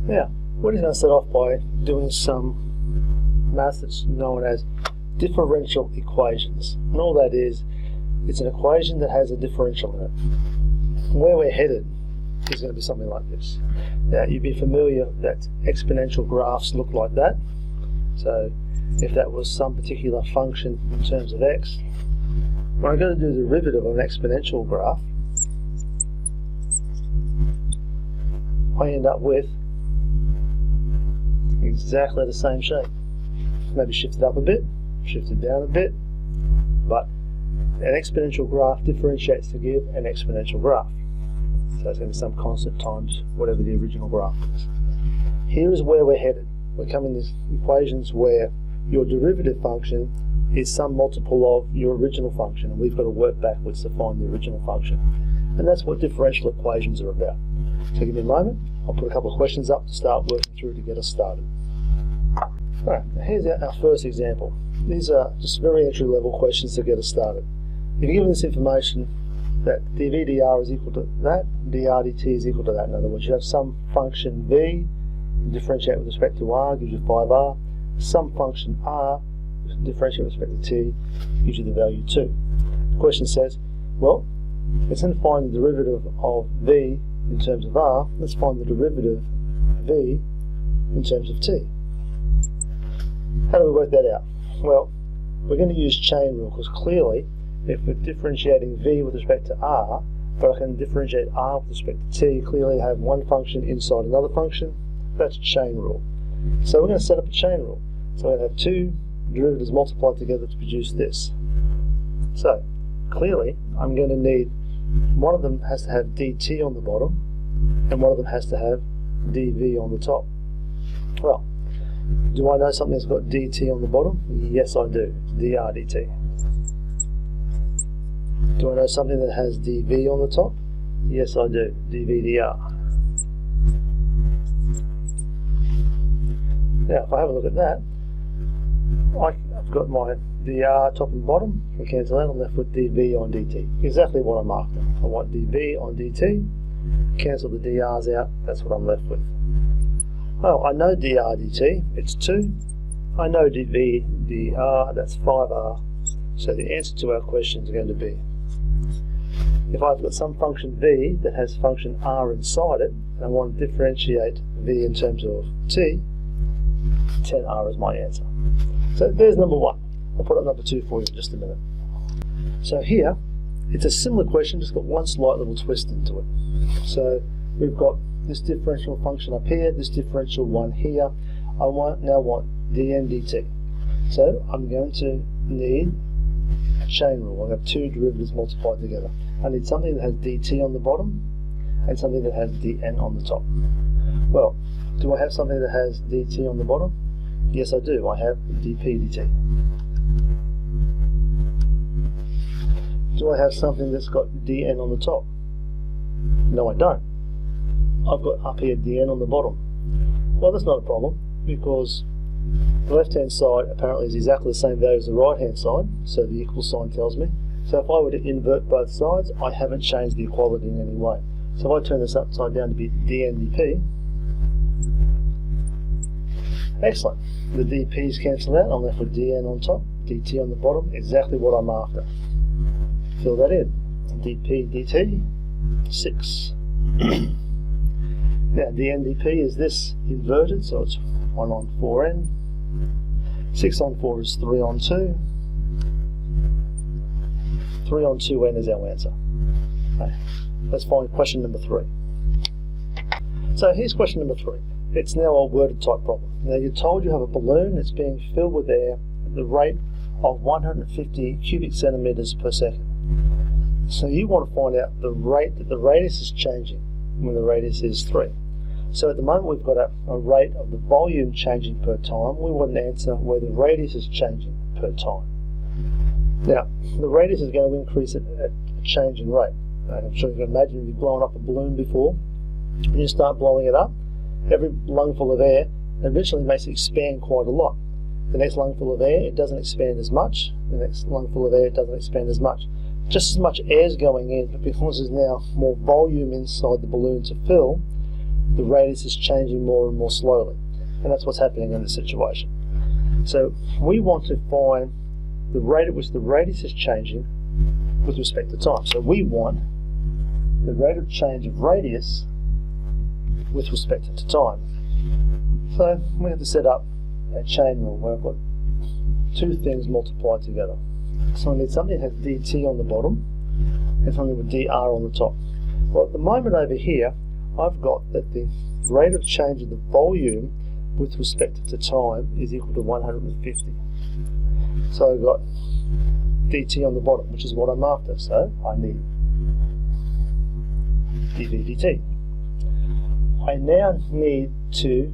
Now, we're just going to start off by doing some math that's known as differential equations. And all that is, it's an equation that has a differential in it. Where we're headed is going to be something like this. Now, you'd be familiar that exponential graphs look like that. So, if that was some particular function in terms of x, when I'm going to do the derivative of an exponential graph, I end up with exactly the same shape. Maybe shifted up a bit, shifted down a bit, but an exponential graph differentiates to give an exponential graph. So it's going to be some constant times whatever the original graph is. Here is where we're headed. We're coming to equations where your derivative function is some multiple of your original function, and we've got to work backwards to find the original function. And that's what differential equations are about. So give me a moment, I'll put a couple of questions up to start working through to get us started. Alright, here's our first example. These are just very entry-level questions to get us started. If you're given this information that dv dr is equal to that, dr dt is equal to that. In other words, you have some function v, differentiate with respect to r, gives you 5r. Some function r, differentiate with respect to t, gives you the value 2. The question says, well, let's then find the derivative of v in terms of r. Let's find the derivative v in terms of t. How do we work that out? Well, we're going to use chain rule, because clearly, if we're differentiating v with respect to r, but I can differentiate r with respect to t, clearly I have one function inside another function. That's chain rule. So we're going to set up a chain rule. So we're going to have two derivatives multiplied together to produce this. So, clearly, I'm going to need, one of them has to have dt on the bottom, and one of them has to have dv on the top. Well, do I know something that's got dt on the bottom? Yes, I do. Dr dt. Do I know something that has dv on the top? Yes, I do. dv dr. Now, if I have a look at that, I've got my dr top and bottom. If I cancel that, I'm left with dv on dt. Exactly what I'm after. I want dv on dt. Cancel the dr's out. That's what I'm left with. Oh, I know dr dt. It's 2. I know dv dr. That's 5r. So the answer to our question is going to be, if I've got some function v that has function r inside it, and I want to differentiate v in terms of t, 10r is my answer. So there's number 1. I'll put up number 2 for you in just a minute. So here, it's a similar question, just got one slight little twist into it. So we've got this differential function up here, this differential one here. I now want dn dt. So I'm going to need a chain rule. I have two derivatives multiplied together. I need something that has dt on the bottom and something that has dn on the top. Well, do I have something that has dt on the bottom? Yes, I do. I have dp dt. Do I have something that's got dn on the top? No, I don't. I've got up here dn on the bottom. Well, that's not a problem, because the left-hand side apparently is exactly the same value as the right-hand side, so the equal sign tells me. So if I were to invert both sides, I haven't changed the equality in any way. So if I turn this upside down to be dn dp, excellent. The dp's cancel out, I'm left with dn on top, dt on the bottom, exactly what I'm after. Fill that in. dp dt, 6. Now dn dp is this inverted, so it's 1 on 4n. 6 on 4 is 3 on 2. 3 on 2n is our answer. Okay. Let's find question number 3. So here's question number 3. It's now a worded type problem. Now you're told you have a balloon that's being filled with air at the rate of 150 cubic centimeters per second. So you want to find out the rate that the radius is changing when the radius is 3. So at the moment we've got a rate of the volume changing per time. We want an answer where the radius is changing per time. Now, the radius is going to increase at a change in rate. I'm sure you can imagine you've blown up a balloon before. When you start blowing it up, every lungful of air eventually makes it expand quite a lot. The next lungful of air, it doesn't expand as much. The next lungful of air, it doesn't expand as much. Just as much air is going in, but because there's now more volume inside the balloon to fill, the radius is changing more and more slowly. And that's what's happening in this situation. So we want to find the rate at which the radius is changing with respect to time. So we want the rate of change of radius with respect to time. So we have to set up a chain rule where I've got two things multiplied together. So I need something that has dt on the bottom and something with dr on the top. Well, at the moment over here, I've got that the rate of change of the volume with respect to time is equal to 150. So I've got dt on the bottom, which is what I'm after. So I need dv dt. I now need to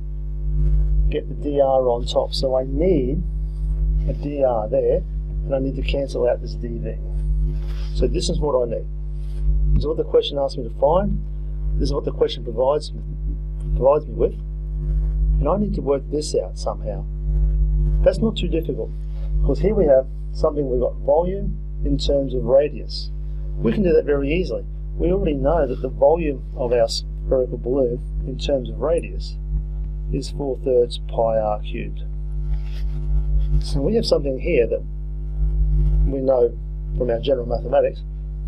get the dr on top. So I need a dr there, and I need to cancel out this dv. So this is what I need. This is what the question asked me to find. This is what the question provides me with. And I need to work this out somehow. That's not too difficult, because here we have something, we've got volume in terms of radius. We can do that very easily. We already know that the volume of our spherical balloon in terms of radius is 4/3 pi r cubed. So we have something here that we know from our general mathematics.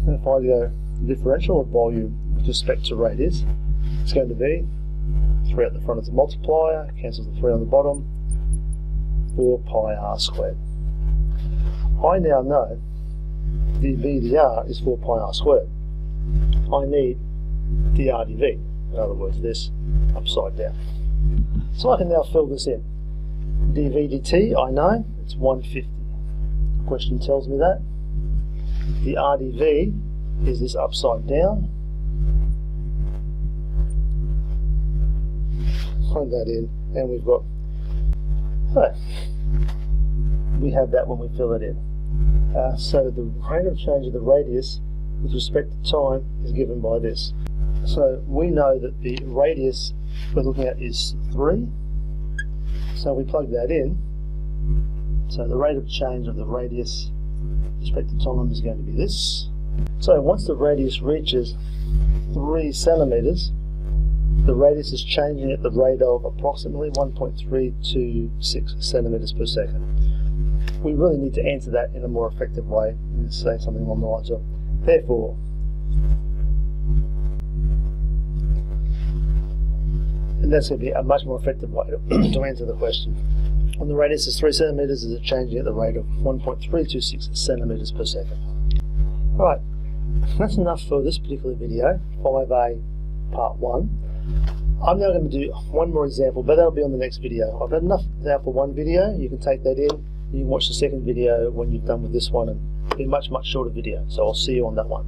If I go differential of volume with respect to radius, it's going to be 3 at the front as a multiplier, cancels the 3 on the bottom, 4 pi r squared. I now know dv dr is 4 pi r squared. I need dr dv, in other words this upside down. So I can now fill this in. dv dt, I know it's 150. The question tells me that. The rdv is this upside down. Plug that in, and we've got, so we have that when we fill it in. So the rate of change of the radius with respect to time is given by this. So we know that the radius we're looking at is 3. So we plug that in. So the rate of change of the radius with respect to time is going to be this. So once the radius reaches 3 centimeters, the radius is changing at the rate of approximately 1.326 centimeters per second. We really need to answer that in a more effective way and say something along the lines of, therefore, and that's going to be a much more effective way to answer the question. When the radius is 3 centimeters, is it changing at the rate of 1.326 centimeters per second? Alright, that's enough for this particular video, 5A part 1. I'm now going to do one more example, but that'll be on the next video. I've had enough now for one video. You can take that in, you can watch the second video when you're done with this one, and it'll be a much shorter video. So I'll see you on that one.